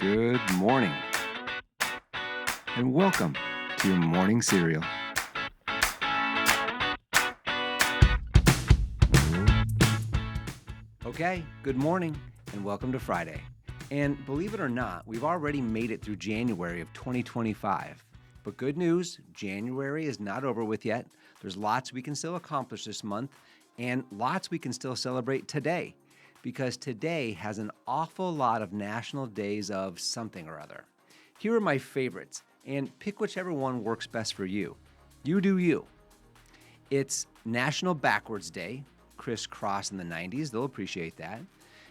Good morning, and welcome to your morning cereal. Okay, good morning, and welcome to Friday. And believe it or not, we've already made it through January of 2025. But good news, January is not over with yet. There's lots we can still accomplish this month, and lots we can still celebrate today, because today has an awful lot of national days of something or other. Here are my favorites, and pick whichever one works best for you. You do you. It's National Backwards Day. Crisscross in the 90s, they'll appreciate that.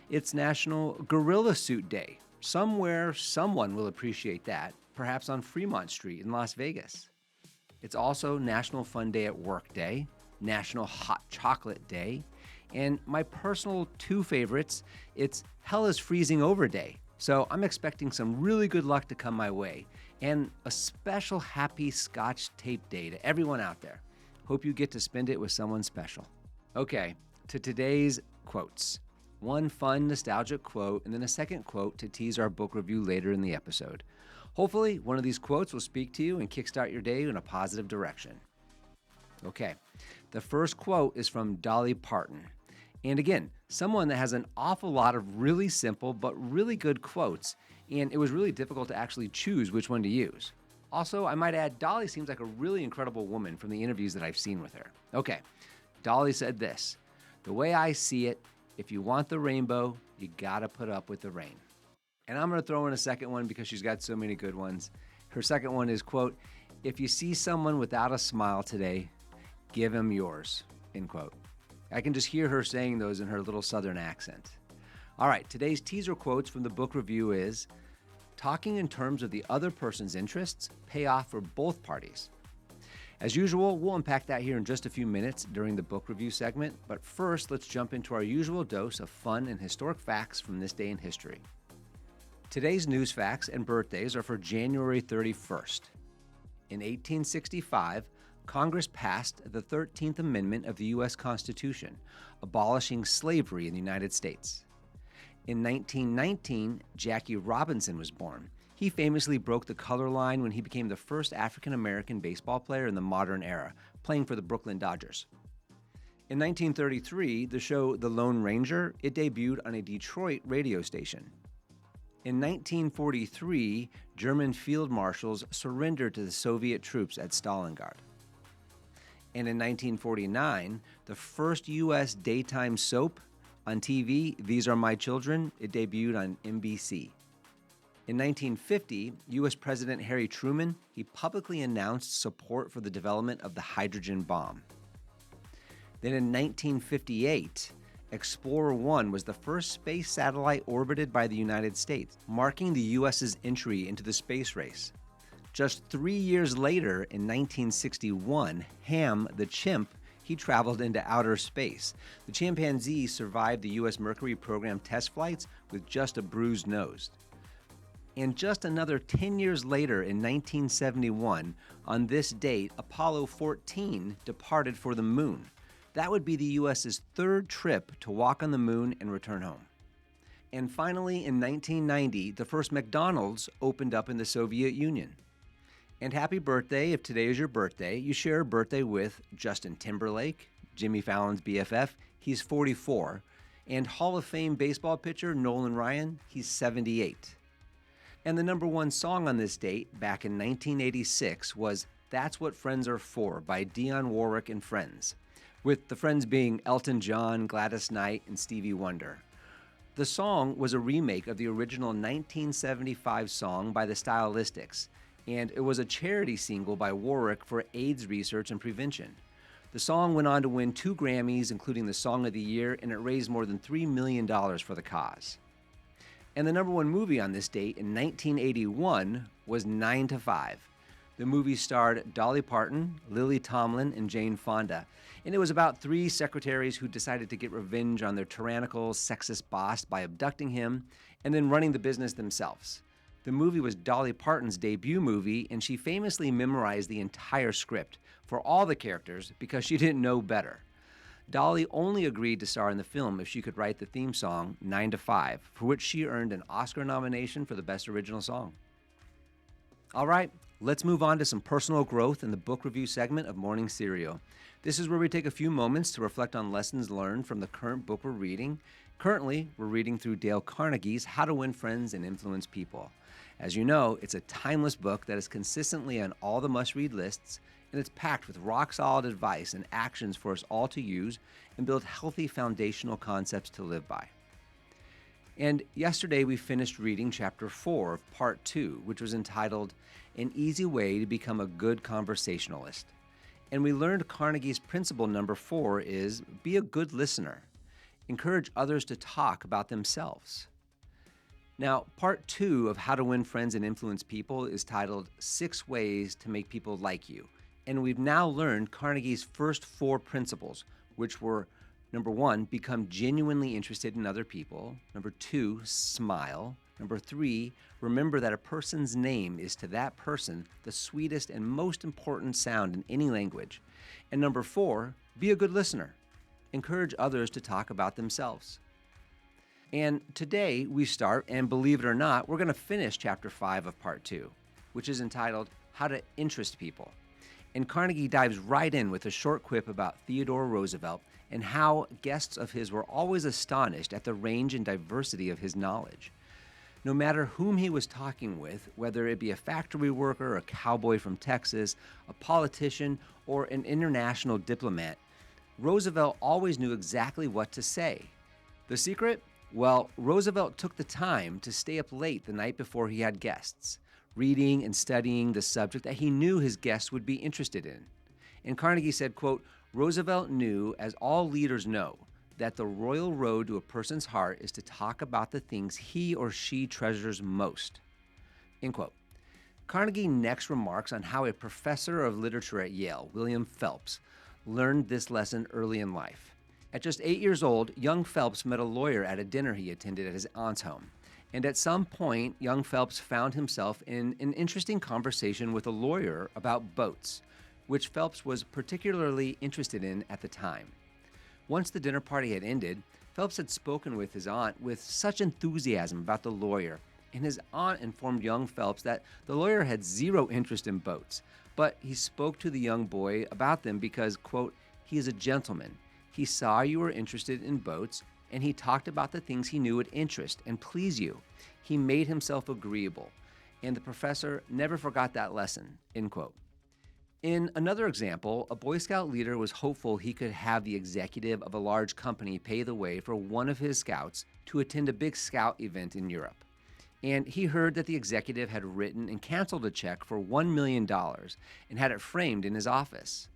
It's National Gorilla Suit Day. Somewhere, someone will appreciate that, perhaps on Fremont Street in Las Vegas. It's also National Fun Day at Work Day, National Hot Chocolate Day, and my personal two favorites, it's Hell is Freezing Over Day. So I'm expecting some really good luck to come my way, and a special happy Scotch tape day to everyone out there. Hope you get to spend it with someone special. Okay, to today's quotes. One fun, nostalgic quote, and then a second quote to tease our book review later in the episode. Hopefully, one of these quotes will speak to you and kickstart your day in a positive direction. Okay, the first quote is from Dolly Parton. And again, someone that has an awful lot of really simple but really good quotes, and it was really difficult to actually choose which one to use. Also, I might add, Dolly seems like a really incredible woman from the interviews that I've seen with her. Okay, Dolly said this, "The way I see it, if you want the rainbow, you gotta put up with the rain." And I'm gonna throw in a second one because she's got so many good ones. Her second one is, quote, "If you see someone without a smile today, give him yours," end quote. I can just hear her saying those in her little southern accent. All right, today's teaser quotes from the book review is, "Talking in terms of the other person's interests pay off for both parties." As usual, we'll unpack that here in just a few minutes during the book review segment, but first, let's jump into our usual dose of fun and historic facts from this day in history. Today's news facts and birthdays are for January 31st. In 1865, Congress passed the 13th Amendment of the U.S. Constitution, abolishing slavery in the United States. In 1919, Jackie Robinson was born. He famously broke the color line when he became the first African-American baseball player in the modern era, playing for the Brooklyn Dodgers. In 1933, the show The Lone Ranger, it debuted on a Detroit radio station. In 1943, German field marshals surrendered to the Soviet troops at Stalingrad. And in 1949, the first U.S. daytime soap on TV, These Are My Children, it debuted on NBC. In 1950, U.S. President Harry Truman, he publicly announced support for the development of the hydrogen bomb. Then in 1958, Explorer 1 was the first space satellite orbited by the United States, marking the U.S.'s entry into the space race. Just 3 years later, in 1961, Ham, the chimp, he traveled into outer space. The chimpanzee survived the U.S. Mercury program test flights with just a bruised nose. And just another 10 years later, in 1971, on this date, Apollo 14 departed for the moon. That would be the U.S.'s third trip to walk on the moon and return home. And finally, in 1990, the first McDonald's opened up in the Soviet Union. And happy birthday, if today is your birthday. You share a birthday with Justin Timberlake, Jimmy Fallon's BFF, he's 44, and Hall of Fame baseball pitcher Nolan Ryan, he's 78. And the number one song on this date, back in 1986, was That's What Friends Are For by Dionne Warwick and Friends, with the friends being Elton John, Gladys Knight, and Stevie Wonder. The song was a remake of the original 1975 song by the Stylistics, and it was a charity single by Warwick for AIDS research and prevention. The song went on to win 2 Grammys, including the Song of the Year, and it raised more than $3 million for the cause. And the number one movie on this date in 1981 was 9 to 5. The movie starred Dolly Parton, Lily Tomlin, and Jane Fonda, and it was about 3 secretaries who decided to get revenge on their tyrannical, sexist boss by abducting him and then running the business themselves. The movie was Dolly Parton's debut movie, and she famously memorized the entire script for all the characters because she didn't know better. Dolly only agreed to star in the film if she could write the theme song 9 to 5, for which she earned an Oscar nomination for the Best Original Song. All right, let's move on to some personal growth in the book review segment of Morning Serial. This is where we take a few moments to reflect on lessons learned from the current book we're reading. Currently, we're reading through Dale Carnegie's How to Win Friends and Influence People. As you know, it's a timeless book that is consistently on all the must-read lists, and it's packed with rock-solid advice and actions for us all to use and build healthy foundational concepts to live by. And yesterday we finished reading Chapter 4 of Part 2, which was entitled An Easy Way to Become a Good Conversationalist. And we learned Carnegie's principle number 4 is be a good listener. Encourage others to talk about themselves. Now, Part 2 of How to Win Friends and Influence People is titled 6 Ways to Make People Like You. And we've now learned Carnegie's first 4 principles, which were number 1, become genuinely interested in other people. Number 2, smile. Number 3, remember that a person's name is to that person the sweetest and most important sound in any language. And number 4, be a good listener. Encourage others to talk about themselves. And today we start, and believe it or not, we're going to finish Chapter 5 of Part 2, which is entitled How to Interest People. And Carnegie dives right in with a short quip about Theodore Roosevelt and how guests of his were always astonished at the range and diversity of his knowledge. No matter whom he was talking with, whether it be a factory worker, a cowboy from Texas, a politician, or an international diplomat, Roosevelt always knew exactly what to say. The secret? Well, Roosevelt took the time to stay up late the night before he had guests, reading and studying the subject that he knew his guests would be interested in. And Carnegie said, quote, Roosevelt knew, as all leaders know, that the royal road to a person's heart is to talk about the things he or she treasures most. End quote. Carnegie next remarks on how a professor of literature at Yale, William Phelps, learned this lesson early in life. At just 8 years old, young Phelps met a lawyer at a dinner he attended at his aunt's home. And at some point, young Phelps found himself in an interesting conversation with a lawyer about boats, which Phelps was particularly interested in at the time. Once the dinner party had ended, Phelps had spoken with his aunt with such enthusiasm about the lawyer, and his aunt informed young Phelps that the lawyer had zero interest in boats, but he spoke to the young boy about them because, quote, he is a gentleman. He saw you were interested in boats, and he talked about the things he knew would interest and please you. He made himself agreeable, and the professor never forgot that lesson, end quote. In another example, a Boy Scout leader was hopeful he could have the executive of a large company pay the way for one of his scouts to attend a big scout event in Europe. And he heard that the executive had written and canceled a check for $1 million and had it framed in his office.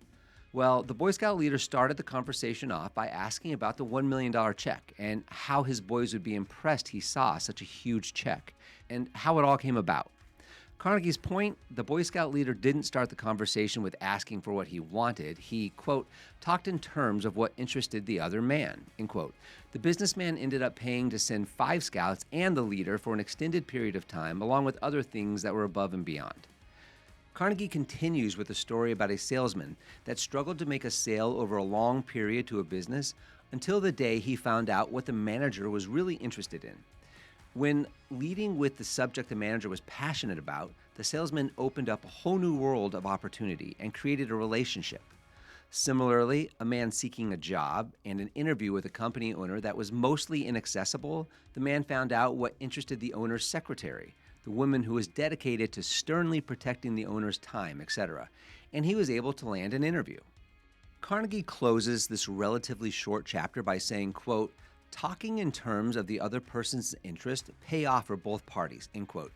Well, the Boy Scout leader started the conversation off by asking about the $1 million check and how his boys would be impressed he saw such a huge check and how it all came about. Carnegie's point, the Boy Scout leader didn't start the conversation with asking for what he wanted. He, quote, talked in terms of what interested the other man, end quote. The businessman ended up paying to send 5 scouts and the leader for an extended period of time, along with other things that were above and beyond. Carnegie continues with a story about a salesman that struggled to make a sale over a long period to a business until the day he found out what the manager was really interested in. When leading with the subject the manager was passionate about, the salesman opened up a whole new world of opportunity and created a relationship. Similarly, a man seeking a job and an interview with a company owner that was mostly inaccessible, the man found out what interested the owner's secretary, the woman who was dedicated to sternly protecting the owner's time, etc., and he was able to land an interview. Carnegie closes this relatively short chapter by saying, quote, talking in terms of the other person's interest pay off for both parties, end quote,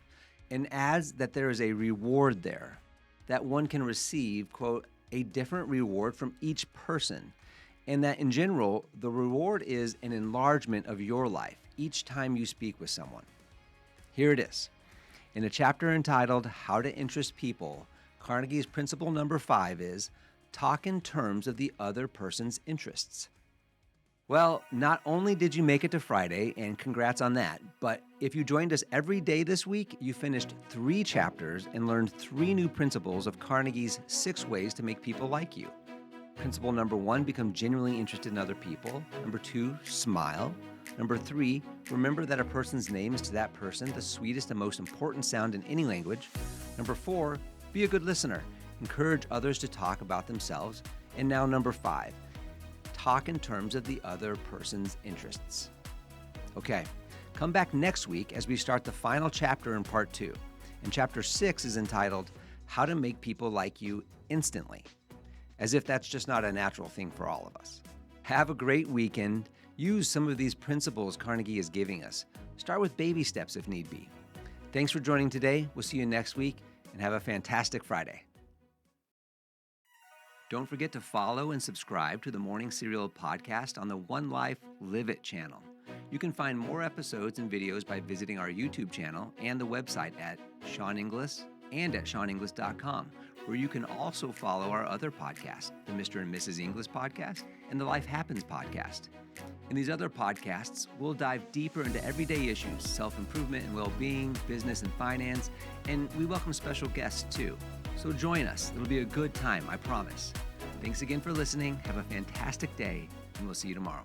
and adds that there is a reward there, that one can receive, quote, a different reward from each person, and that in general, the reward is an enlargement of your life each time you speak with someone. Here it is. In a chapter entitled How to Interest People, Carnegie's principle number 5 is talk in terms of the other person's interests. Well, not only did you make it to Friday, and congrats on that, but if you joined us every day this week, you finished 3 chapters and learned 3 new principles of Carnegie's 6 ways to make people like you. Principle number 1, become genuinely interested in other people. Number 2, smile. Number 3, remember that a person's name is to that person the sweetest and most important sound in any language. Number 4, be a good listener. Encourage others to talk about themselves. And now number 5, talk in terms of the other person's interests. Okay, come back next week as we start the final chapter in part 2. And chapter 6 is entitled, How to Make People Like You Instantly. As if that's just not a natural thing for all of us. Have a great weekend. Use some of these principles Carnegie is giving us. Start with baby steps if need be. Thanks for joining today. We'll see you next week, and have a fantastic Friday. Don't forget to follow and subscribe to the Morning Serial podcast on the One Life Live It channel. You can find more episodes and videos by visiting our YouTube channel and the website at Sean Inglis and at SeanInglis.com, where you can also follow our other podcasts, the Mr. and Mrs. Inglis podcast and the Life Happens podcast. In these other podcasts, we'll dive deeper into everyday issues, self-improvement and well-being, business and finance, and we welcome special guests too. So join us. It'll be a good time, I promise. Thanks again for listening. Have a fantastic day, and we'll see you tomorrow.